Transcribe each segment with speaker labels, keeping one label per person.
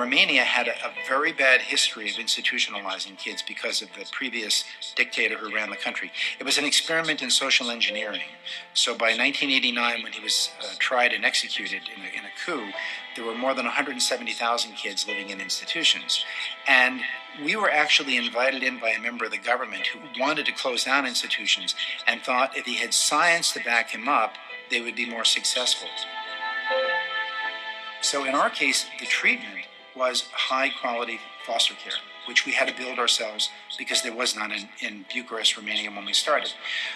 Speaker 1: Romania had a very bad history of institutionalizing kids because of the previous dictator who ran the country. It was an experiment in social engineering. So by 1989, when he was tried and executed in a coup, there were more than 170,000 kids living in institutions. And we were actually invited in by a member of the government who wanted to close down institutions and thought if he had science to back him up, they would be more successful. So in our case, the treatment was high-quality foster care, which we had to build ourselves because there was none in Bucharest, Romania when we started.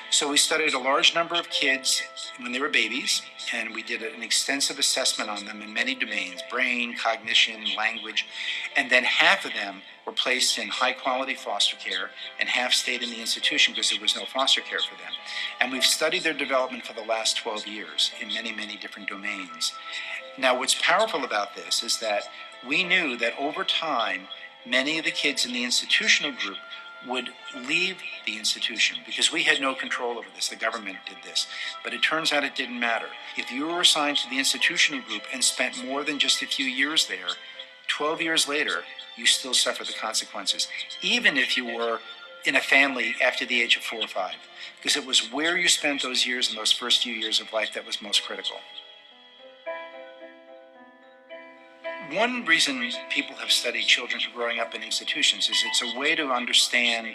Speaker 1: So we studied a large number of kids when they were babies, and we did an extensive assessment on them in many domains, brain, cognition, language, and then half of them were placed in high-quality foster care and half stayed in the institution because there was no foster care for them. And we've studied their development for the last 12 years in many, many different domains. Now, what's powerful about this is that we knew that over time, many of the kids in the institutional group would leave the institution because we had no control over this. The government did this. But it turns out it didn't matter. If you were assigned to the institutional group and spent more than just a few years there, 12 years later, you still suffer the consequences, even if you were in a family after the age of 4 or 5, because it was where you spent those years in those first few years of life that was most critical. One reason people have studied children who are growing up in institutions is it's a way to understand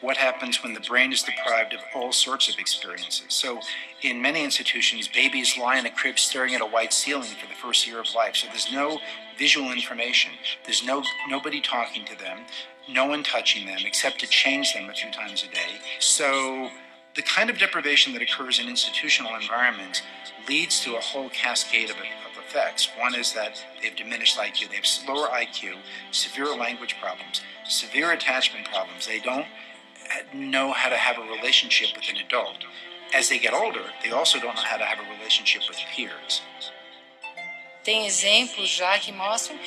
Speaker 1: what happens when the brain is deprived of all sorts of experiences. So in many institutions, babies lie in a crib staring at a white ceiling for the first year of life. So there's no visual information. There's nobody talking to them, no one touching them except to change them a few times a day. So the kind of deprivation that occurs in institutional environments leads to a whole cascade of effects. One is that they've diminished IQ. They have lower IQ, severe language problems, severe attachment problems. They don't know how to have a relationship with an adult. As they get older, they also don't know how to have a relationship with peers.
Speaker 2: Tem exemplos já que mostram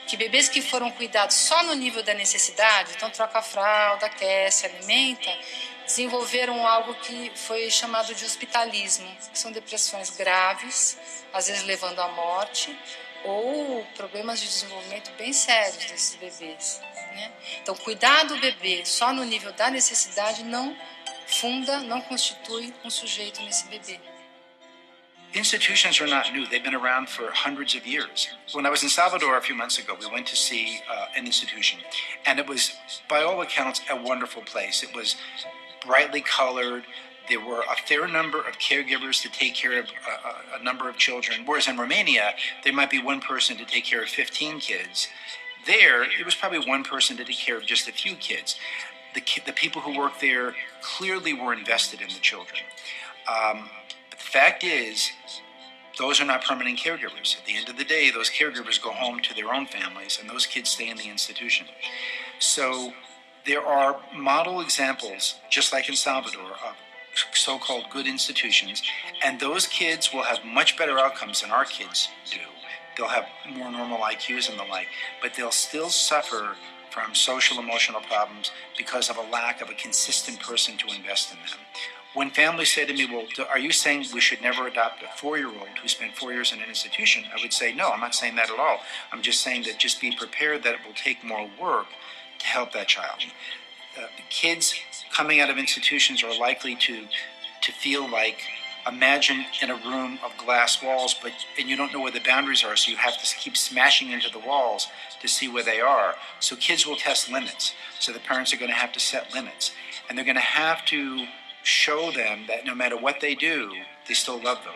Speaker 2: que bebês que foram cuidados só no nível da necessidade, então troca a fralda, aquece, alimenta, desenvolveram algo que foi chamado de hospitalismo, que são depressões graves, às vezes levando à morte, ou problemas de desenvolvimento bem sérios desses bebês, né? Então, cuidar do bebê só no nível da necessidade não constitui um sujeito nesse bebê.
Speaker 1: Institutions are not new. They've been around for hundreds of years. When I was in Salvador a few months ago, we went to see an institution, and it was, by all accounts, a wonderful place. It was brightly colored. There were a fair number of caregivers to take care of a number of children, whereas in Romania, there might be one person to take care of 15 kids. There, it was probably one person to take care of just a few kids. The people who worked there clearly were invested in the children. But the fact is, those are not permanent caregivers. At the end of the day, those caregivers go home to their own families, and those kids stay in the institution. So there are model examples, just like in Salvador, of so-called good institutions, and those kids will have much better outcomes than our kids do. They'll have more normal IQs and the like, but they'll still suffer from social emotional problems because of a lack of a consistent person to invest in them. When families say to me, well, are you saying we should never adopt a 4-year-old who spent 4 years in an institution? I would say, no, I'm not saying that at all. I'm just saying that just be prepared that it will take more work to help that child. Kids coming out of institutions are likely to feel like, imagine in a room of glass walls, and you don't know where the boundaries are, so you have to keep smashing into the walls to see where they are. So kids will test limits. So the parents are going to have to set limits. And they're going to have to show them that no matter what they do, they still love them.